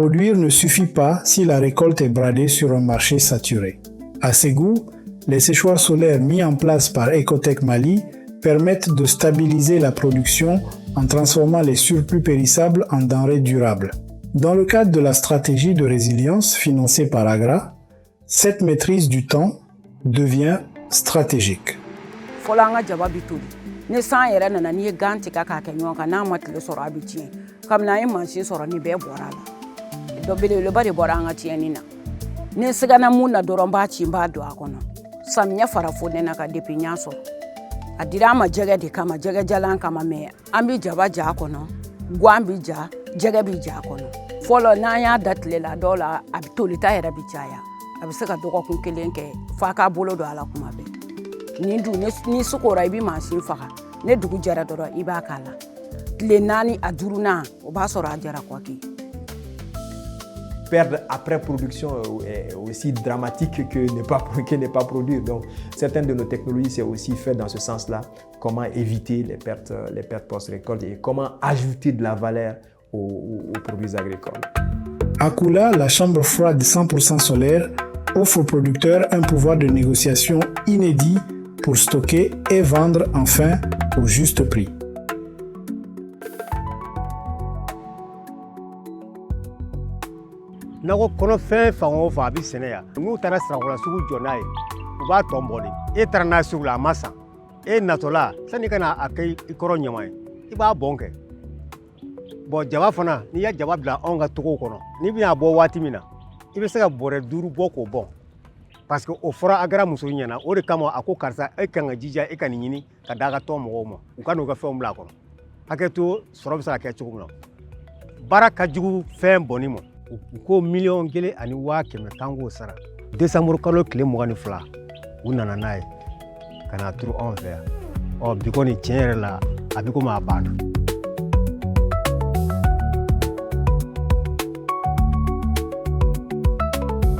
Produire ne suffit pas si la récolte est bradée sur un marché saturé. À Ségou, les séchoirs solaires mis en place par Ecotech Mali permettent de stabiliser la production en transformant les surplus périssables en denrées durables. Dans le cadre de la stratégie de résilience financée par AGRA, cette maîtrise du temps devient stratégique. Ne san yɛrɛ nana n'i ye gan tigɛ k'a kɛ ɲɔgɔn kan n'a ma tile sɔrɔ a bɛ tiɲɛ kabini an ye mansin sɔrɔ ni bɛɛ bɔra a la dɔ belebeleba de bɔra an ka tiɲɛni na ni n sigana mun na dɔrɔn n b'a ci n b'a don a kɔnɔ samiyɛ fara fo ne na ka depuis n y'a sɔrɔ a dira an ma jɛgɛ de kama jɛgɛjalan kama mɛ an bɛ jaba ja a kɔnɔ gan bɛ ja jɛgɛ bɛ ja a kɔnɔ fɔlɔ n'an y'a da tile la dɔw la a bɛ tolita yɛrɛ bɛ caya a bɛ se ka dɔgɔkun kelen kɛ f'a k'a bolo don a la kuma bɛɛ. Ni sukora ibi mansin faga ne dugu jara dɔrɔn i b'a k'a la tile naani a duurunan o b'a sɔrɔ a jara quoi que. Perdre après production est aussi dramatique que ne pas produire. Donc certaines de nos technologies c'est aussi fait dans ce sens-là, comment éviter les pertes post-récolte et comment ajouter de la valeur aux produits agricoles. À Koula, la chambre froide 100% solaire offre aux producteurs un pouvoir de négociation inédit pour stocker et vendre enfin au juste prix. Nako kono fɛn fan o fan a bɛ sɛnɛ yan n'u taara sirakola sugu jɔ n'a ye u b'a tɔn bɔ de e taara n'a sugu la a ma san e natɔla sani ka na a kɛ i kɔrɔ ɲama ye i b'a bɔn kɛ bon jaba fana n'i ya jaba bila anw ka togow kɔnɔ n'i bɛna bɔ waati min na i bɛ se ka bɔrɛ 5 bɔ k'o bɔn parce que o fɔra AGRA muso ɲɛna o de kama a ko karisa e kan ka jija e ka nin ɲini ka d'a ka tɔn mɔgɔw ma u ka n'u ka fɛnw bila a kɔnɔ hakɛ to sɔrɔ bɛ se ka kɛ cogo min na baara ka jugu fɛn bɔnni ma u ko 1,100,000 k'an k'o sara décembre kalo tile 22 u nana n'a ye ka na turu anw fɛ yan ɔ bi kɔni tiɲɛ yɛrɛ la a bɛ komi a banna.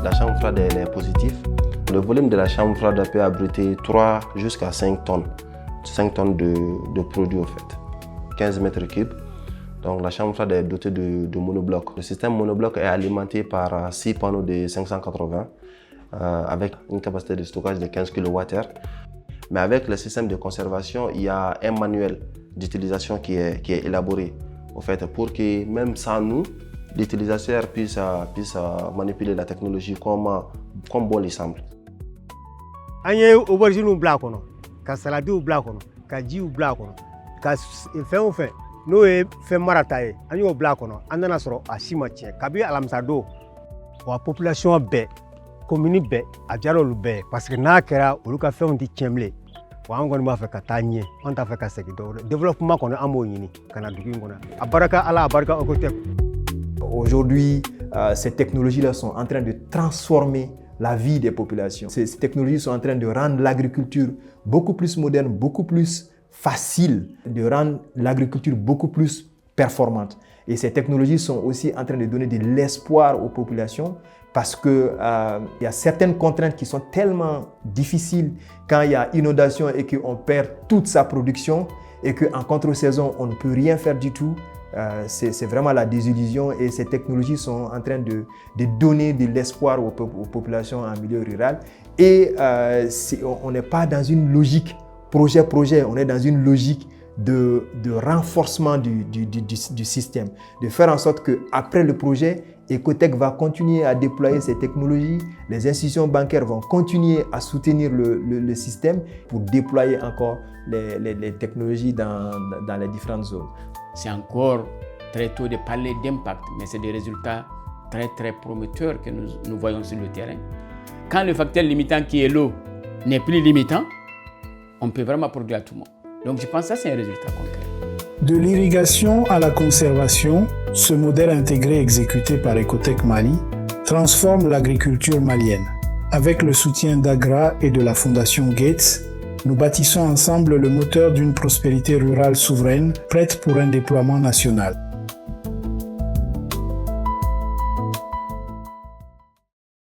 La chambre froide est positive. Le volume de la chambre froide peut abriter 3 jusqu'à 5 tonnes. 5 tonnes de produits au fait. 15 mètres cubes. Donc la chambre froide est dotée de monoblocs. Le système monobloc est alimenté par 6 panneaux de 580 avec une capacité de stockage de 15 kWh. Mais avec le système de conservation, il y a un manuel d'utilisation qui est élaboré au fait, pour que même sans nous, l'utilisateur puisse manipuler la technologie comme bon lui semble. An ye aubergine bila kɔnɔ ka saladiw bila kɔnɔ ka jiw bila kɔnɔ ka fɛn o fɛn n'o ye fɛn mara ta ye an y'o bila kɔnɔ an nana sɔrɔ a si ma tiɲɛ kabi alamisa don wa population bɛɛ commune bɛɛ a diyara olu bɛɛ parce que n'a kɛra olu ka fɛnw tɛ tiɲɛ bilen wa an kɔni b'a fɛ ka taa ɲɛ an t'a fɛ ka segin dɔwɛrɛ développement kɔni an b'o ɲini ka na dugu in kɔnɔ a barika Ala a barika Ecotech. Aujourd'hui, ces technologies-là sont en train de transformer la vie des populations. Ces technologies sont en train de rendre l'agriculture beaucoup plus moderne, beaucoup plus facile, de rendre l'agriculture beaucoup plus performante. Et ces technologies sont aussi en train de donner de l'espoir aux populations parce qu'il y a certaines contraintes qui sont tellement difficiles quand il y a inondation et qu'on perd toute sa production et qu'en contre-saison, on ne peut rien faire du tout. C'est vraiment la désillusion et ces technologies sont en train de donner de l'espoir aux populations en milieu rural. Et on n'est pas dans une logique projet, on est dans une logique de renforcement du système, de faire en sorte qu'après le projet, Ecotech va continuer à déployer ces technologies, les institutions bancaires vont continuer à soutenir le système pour déployer encore les technologies dans les différentes zones. C'est encore très tôt de parler d'impact, mais c'est des résultats très très prometteurs que nous voyons sur le terrain. Quand le facteur limitant qui est l'eau n'est plus limitant, on peut vraiment produire à tout le monde. Donc je pense que ça c'est un résultat concret. De l'irrigation à la conservation, ce modèle intégré exécuté par Ecotech Mali transforme l'agriculture malienne. Avec le soutien d'AGRA et de la Fondation Gates, nous bâtissons ensemble le moteur d'une prospérité rurale souveraine prête pour un déploiement national.